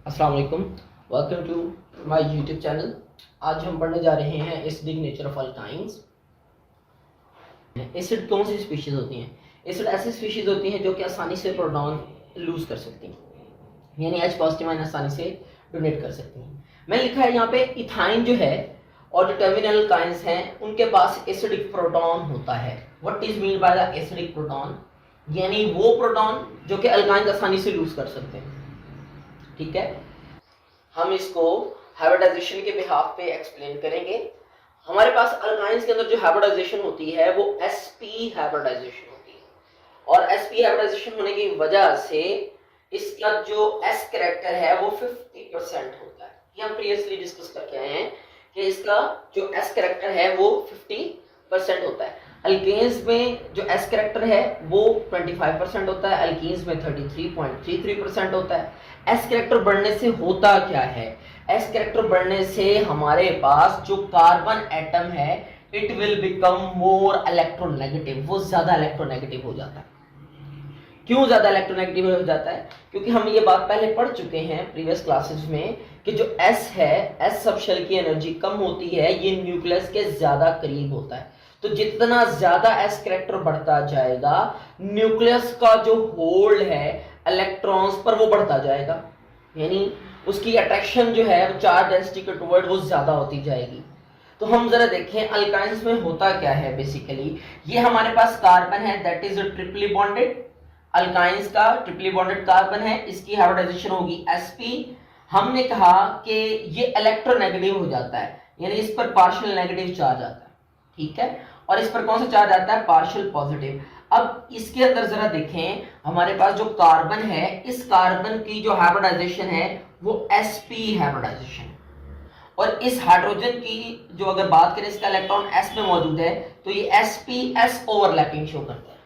अस्सलाम वालेकुम, welcome to my YouTube channel. आज हम पढ़ने जा रहे हैं acidic nature of alkynes. Acid कौन सी स्पीशीज होती हैं? एसिड ऐसी स्पीशीज होती हैं जो कि आसानी से प्रोटॉन लूज कर सकती हैं, यानी H पॉजिटिव आयन आसानी से डोनेट कर सकती हैं। मैंने लिखा है यहाँ पे इथाइन जो है और जो टर्मिनल अल्काइंस हैं उनके पास एसिडिक प्रोटॉन होता है। What is mean by the acidic proton? यानी वो प्रोटॉन जो कि अल्काइंस आसानी से लूज कर सकते हैं। ठीक है, हम इसको हाइब्रिडाइजेशन के बिहाफ पे एक्सप्लेन करेंगे। हमारे पास अल्काइंस के अंदर जो हाइब्रिडाइजेशन होती है वो sp हाइब्रिडाइजेशन होती है, और sp हाइब्रिडाइजेशन होने की वजह से इसका जो s कैरेक्टर है वो 50% होता है। ये हम प्रीवियसली डिस्कस करके आए हैं कि इसका जो s कैरेक्टर है वो 50% होता है। अल्केन्स में जो s कैरेक्टर है वो 25% होता है, अल्कीन्स में 33.33% होता है। s कैरेक्टर बढ़ने से होता क्या है? s कैरेक्टर बढ़ने से हमारे पास जो कार्बन एटम है it will become more electronegative, वो ज्यादा इलेक्ट्रोनेगेटिव हो जाता है। क्यों ज्यादा इलेक्ट्रोनेगेटिव हो जाता है? क्योंकि हम ये बात पहले पढ़ चुके हैं प्रीवियस क्लासेस में कि जो s है, s सब शेल की एनर्जी कम होती है, ये न्यूक्लियस के ज्यादा करीब होता है। तो जितना ज्यादा s कैरेक्टर बढ़ता जाएगा, न्यूक्लियस का जो होल्ड है इलेक्ट्रॉन्स पर वो बढ़ता जाएगा, यानी उसकी अट्रैक्शन जो है चार्ज डेंसिटी के टुवर्ड वो ज्यादा होती जाएगी। तो हम जरा देखें अल्काइंस में होता क्या है। बेसिकली ये हमारे पास कार्बन है, दैट इज ट्रिपली बॉन्डेड। अल्काइंस का ट्रिपली बॉन्डेड कार्बन है, इसकी हाइब्रिडाइजेशन होगी sp। हमने कहा कि ये इलेक्ट्रोनेगेटिव हो जाता है, यानी इस पर पार्शियल नेगेटिव चार्ज आता है। ठीक है, और इस पर कौन सा चार्ज आता है? Partial positive. अब इसके अंदर जरा देखें, हमारे पास जो कार्बन है, इस कार्बन की जो हाइब्रिडाइजेशन है वो sp हाइब्रिडाइजेशन है, और इस हाइड्रोजन की जो अगर बात करें, इसका इलेक्ट्रॉन s में मौजूद है, तो ये sp-s ओवरलैपिंग शो करता है।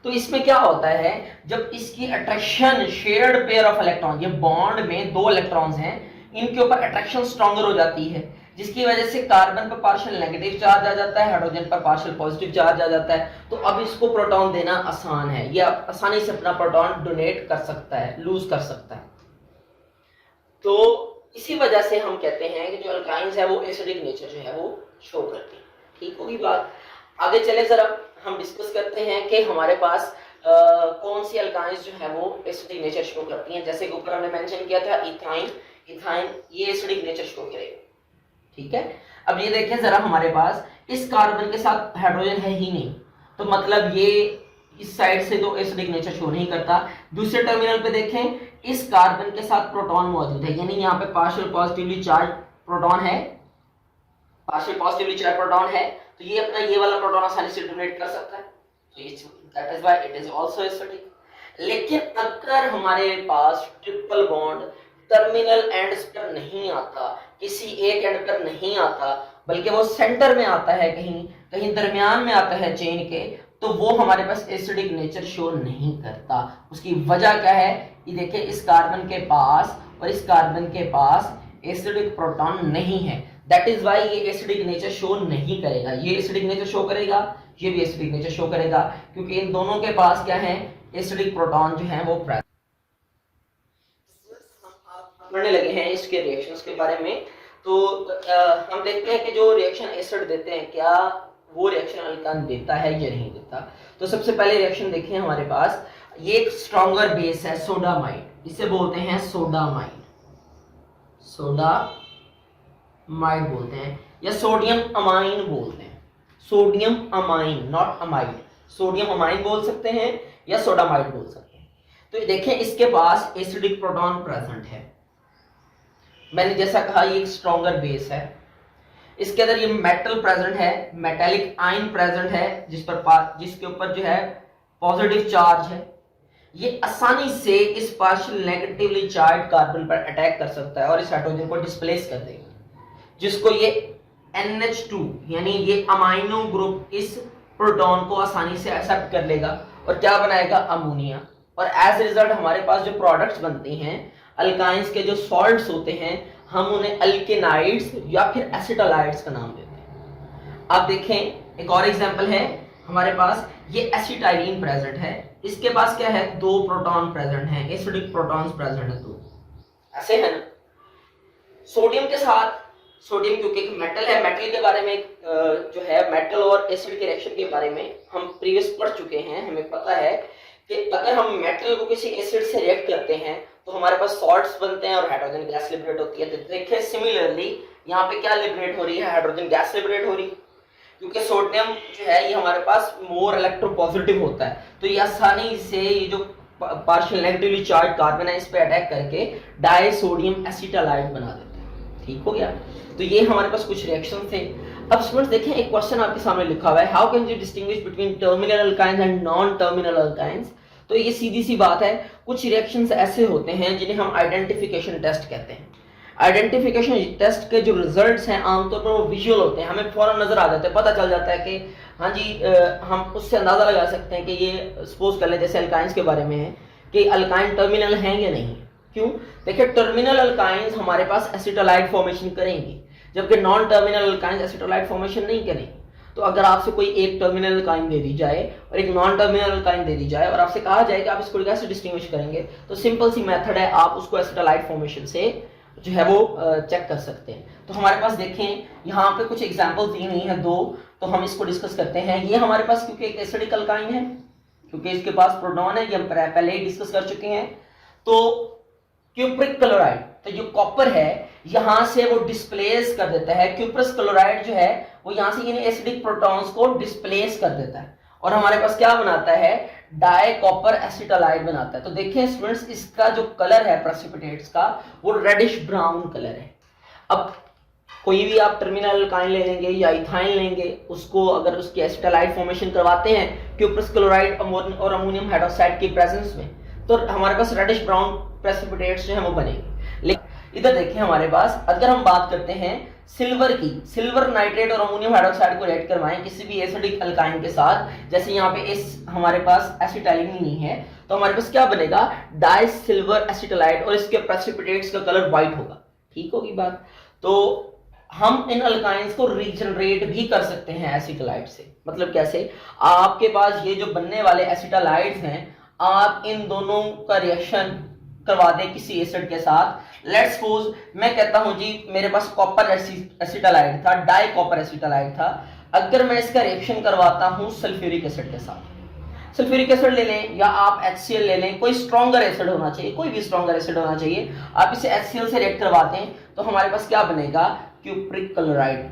तो इसमें क्या होता है, जब इसकी attraction shared pair of electron, ये बॉन्ड में दो इलेक्ट्रॉन्स हैं, इनके ऊपर अट्रैक्शन स्ट्रॉन्गर हो जाती है, जिसकी वजह से कार्बन पर पार्शियल नेगेटिव चार्ज आ जाता है, हाइड्रोजन पर पार्शियल पॉजिटिव चार्ज आ जाता है। तो अब इसको प्रोटॉन देना आसान है, ये आसानी से अपना प्रोटॉन डोनेट कर सकता है, लूज कर सकता है। तो इसी वजह से हम कहते हैं कि जो अल्काइंस है वो एसिडिक नेचर जो है वो शो करती है। ठीक होगी बात? आगे चले, जरा हम डिस्कस करते हैं कि हमारे पास कौन सी अल्काइंस जो है वो एसिडिक नेचर शो करती हैं। जैसे कि ऊपर हमने मेंशन किया था इथाइन, इथाइन ये एसिडिक नेचर शो करेगा। ठीक है, अब ये देखें जरा, हमारे पास इस कार्बन के साथ हाइड्रोजन है ही नहीं, तो मतलब ये इस साइड से तो एसिडिक नेचर शो नहीं करता। दूसरे टर्मिनल पे देखें, इस कार्बन के साथ प्रोटॉन मौजूद है, यानी यहाँ पे पार्शियल पॉजिटिवली चार्ज प्रोटॉन है, पार्शियल पॉजिटिवली चार्ज प्रोटॉन है, तो ये अपना ये वाला प्रोटॉन आसानी से डोनेट कर सकता है, तो that is why it is also acidic. लेकिन अगर हमारे पास ट्रिपल बॉन्ड टर्मिनल एंड्स पर नहीं आता, किसी एक एंड पर नहीं आता, बल्कि वो सेंटर में आता है, कहीं कहीं दरमियान में आता है चेन के, तो वो हमारे पास एसिडिक नेचर शो नहीं करता। उसकी वजह क्या है? ये देखिए, इस कार्बन के पास और इस कार्बन के पास एसिडिक प्रोटॉन नहीं है, दैट इज व्हाई ये एसिडिक नेचर शो नहीं करेगा। ये एसिडिक नेचर शो करेगा, ये भी एसिडिक नेचर शो करेगा, क्योंकि इन दोनों के पास क्या है? एसिडिक प्रोटॉन जो है वो प्रेजेंट। पढ़ने लगे हैं इसके रिएक्शंस के बारे में, तो हम देखते हैं कि जो रिएक्शन एसिड देते हैं, क्या वो रिएक्शन अल्कान देता है या नहीं देता। तो सबसे पहले रिएक्शन देखें, हमारे पास ये एक स्ट्रॉन्गर बेस है सोडामाइड, इसे बोलते हैं सोडामाइड, सोडामाइड बोलते हैं, या सोडियम अमाइन बोलते हैं, sodium amine, not amide, sodium amine बोल सकते हैं या सोडामाइड बोल सकते हैं। तो देखें, इसके पास एसिडिक प्रोटॉन प्रेजेंट है। मैंने जैसा कहा ये एक स्ट्रॉन्गर बेस है, इसके अंदर ये मेटल प्रेजेंट है, मेटालिक आयन प्रेजेंट है, जिसके ऊपर जो है पॉजिटिव चार्ज है। ये आसानी से इस पार्शियल नेगेटिवली चार्ज कार्बन पर अटैक कर सकता है और इस हाइड्रोजन को डिस्प्लेस कर देगा, जिसको ये NH2 यानी ये अमाइनो ग्रुप इस प्रोटॉन को आसानी से एक्सेप्ट कर लेगा और क्या बनाएगा? अमोनिया। और एज रिजल्ट हमारे पास जो प्रोडक्ट्स बनते हैं, अल्काइंस के जो सॉल्ट्स होते हैं, हम उन्हें अल्केनाइड्स या फिर एसिटालाइड्स का नाम देते हैं। आप देखें, एक और एग्जांपल है, हमारे पास ये एसिटाइलिन प्रेजेंट है, इसके पास क्या है? दो प्रोटॉन प्रेजेंट हैं, एसिडिक प्रोटॉन्स प्रेजेंट है दो। ऐसे है ना। सोडियम के साथ, सोडियम क्योंकि एक मेटल है, मेटल के बारे में जो है मेटल और एसिड के रिएक्शन के बारे में हम प्रीवियस पढ़ चुके हैं। हमें पता है कि अगर हम मेटल को किसी एसिड से रिएक्ट करते हैं तो हमारे पास सॉल्ट्स बनते हैं और हाइड्रोजन गैस लिबरेट होती है। तो देखिए सिमिलरली यहाँ पे क्या लिबरेट हो रही है, हाइड्रोजन गैस लिबरेट हो रही है, क्योंकि सोडियम जो है ये हमारे पास मोर इलेक्ट्रोपॉजिटिव होता है, तो ये आसानी से ये जो पार्शियल नेगेटिवली चार्ज कार्बन है इस पे अटैक करके डाई सोडियम एसिटालाइड बना देता है। ठीक हो गया। तो ये हमारे पास कुछ रिएक्शन थे। अब स्टूडेंट्स देखें, एक क्वेश्चन आपके सामने लिखा हुआ है, how can you distinguish between terminal alkynes and non terminal alkynes. तो ये सीधी सी बात है, कुछ रिएक्शंस ऐसे होते हैं जिन्हें हम आइडेंटिफिकेशन टेस्ट कहते हैं। आइडेंटिफिकेशन टेस्ट के जो रिजल्ट्स हैं आमतौर पर वो विजुअल होते हैं, हमें फौरन नजर आ जाते हैं, पता चल जाता है कि हाँ जी, हम उससे अंदाजा लगा सकते हैं कि ये सपोज कर लें जैसे अल्काइंस के बारे में है कि अल्काइन टर्मिनल हैं या नहीं। क्यों? देखिए टर्मिनल अल्काइंस हमारे पास एसिटालाइड फॉर्मेशन करेंगे, जबकि नॉन टर्मिनल अल्काइंस एसिटालाइड फॉर्मेशन नहीं करेंगे। तो अगर आपसे कोई एक टर्मिनल अल्काइन दे दी जाए और एक नॉन टर्मिनल अल्काइन दे दी जाए और आपसे कहा जाए कि आप इसको कैसे डिस्टिंग्विश करेंगे, तो सिंपल सी मेथड है, आप उसको एसिटालाइड फॉर्मेशन से जो है वो चेक कर सकते हैं। तो हमारे पास देखें यहाँ पे कुछ एग्जांपल दी हुई हैं दो, तो हम इसको डिस्कस करते हैं। ये हमारे पास क्योंकि एक एसिडिक अल्काइन है, क्योंकि इसके पास प्रोटॉन है, ये हम पहले ही डिस्कस कर चुके हैं। तो क्यूप्रिक क्लोराइड, तो जो कॉपर है यहां से वो डिस्प्लेस कर देता है, क्यूप्रस क्लोराइड जो है वो यहां से इन एसिडिक प्रोटॉन्स को डिस्प्लेस कर देता है और हमारे पास क्या बनाता है, डाई कॉपर एसिटालाइड बनाता है। तो देखिए स्टूडेंट्स, इसका जो कलर है प्रेसिपिटेट्स का वो रेडिश ब्राउन कलर है। अब कोई भी आप टर्मिनल अल्काइन ले लेंगे या इथाइन लेंगे, उसको अगर उसकी एसिटालाइड फॉर्मेशन करवाते हैं क्यूप्रस क्लोराइड और अमोनियम हाइड्रोक्साइड की प्रेजेंस में, तो हमारे पास रेडिश ब्राउन प्रेसिपिटेट्स जो है वो बनेंगे। लेकिन इधर देखिए हमारे पास अगर हम बात करते हैं सिल्वर की, सिल्वर नाइट्रेट और अमोनियम हाइड्रोक्साइड को रिएक्ट करवाएं किसी भी एसिडिक अल्काइन के साथ, जैसे यहाँ पे इस हमारे पास एसिटाइलिन नहीं है, तो हमारे पास क्या बनेगा, डाई सिल्वर एसिटालाइड और इसके प्रेसिपिटेट्स का कलर व्हाइट होगा। ठीक होगी बात। तो हम इन अल्काइंस को रीजनरेट भी कर सकते हैं एसिटालाइड से। मतलब कैसे, आपके पास ये जो बनने वाले एसिटालाइड्स हैं, आप इन दोनों का रिएक्शन करवा दें किसी एसिड के साथ। लेट्स सपोज मैं कहता हूं जी मेरे पास कॉपर एसिटालाइड था, डाई कॉपर एसिटालाइड था, अगर मैं इसका रिएक्शन करवाता हूं सल्फ्यूरिक एसिड के साथ, सल्फ्यूरिक एसिड ले लें या आप HCl ले लें, कोई स्ट्रॉन्गर एसिड होना चाहिए, कोई भी स्ट्रॉन्गर एसिड होना चाहिए, आप इसे HCl से रिएक्ट करवाते हैं तो हमारे पास क्या बनेगा, क्यूप्रिक क्लोराइड।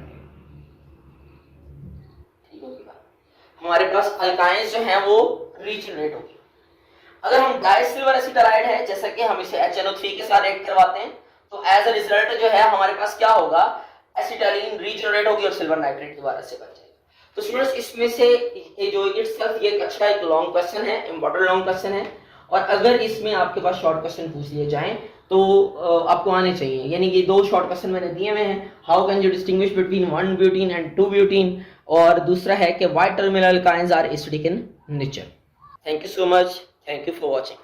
हमारे पास अल्काइंस जो हैं वो रीजनरेट होगी। अगर हम डाई सिल्वर एसिटालाइड है, जैसा कि हम इसे HNO3 के साथ रिएक्ट करवाते हैं, तो एज अ रिजल्ट जो है हमारे पास क्या होगा, एसिटाइलिन रीजनरेट होगी और सिल्वर नाइट्रेट दोबारा से बन जाएगा। तो स्टूडेंट्स इसमें से ये जो इटसेल्फ ये अच्छा एक लॉन्ग क्वेश्चन है, इंपॉर्टेंट लॉन्ग क्वेश्चन है, और अगर इसमें आपके पास शॉर्ट क्वेश्चन पूछ लिए जाएं तो आपको आने चाहिए। यानी कि दो शॉर्ट क्वेश्चन मैंने दिए हुए हैं, how can you distinguish between 1 butene and 2 butene, और दूसरा है कि why terminal alkynes are acidic in nature. Thank you so much, thank you for watching.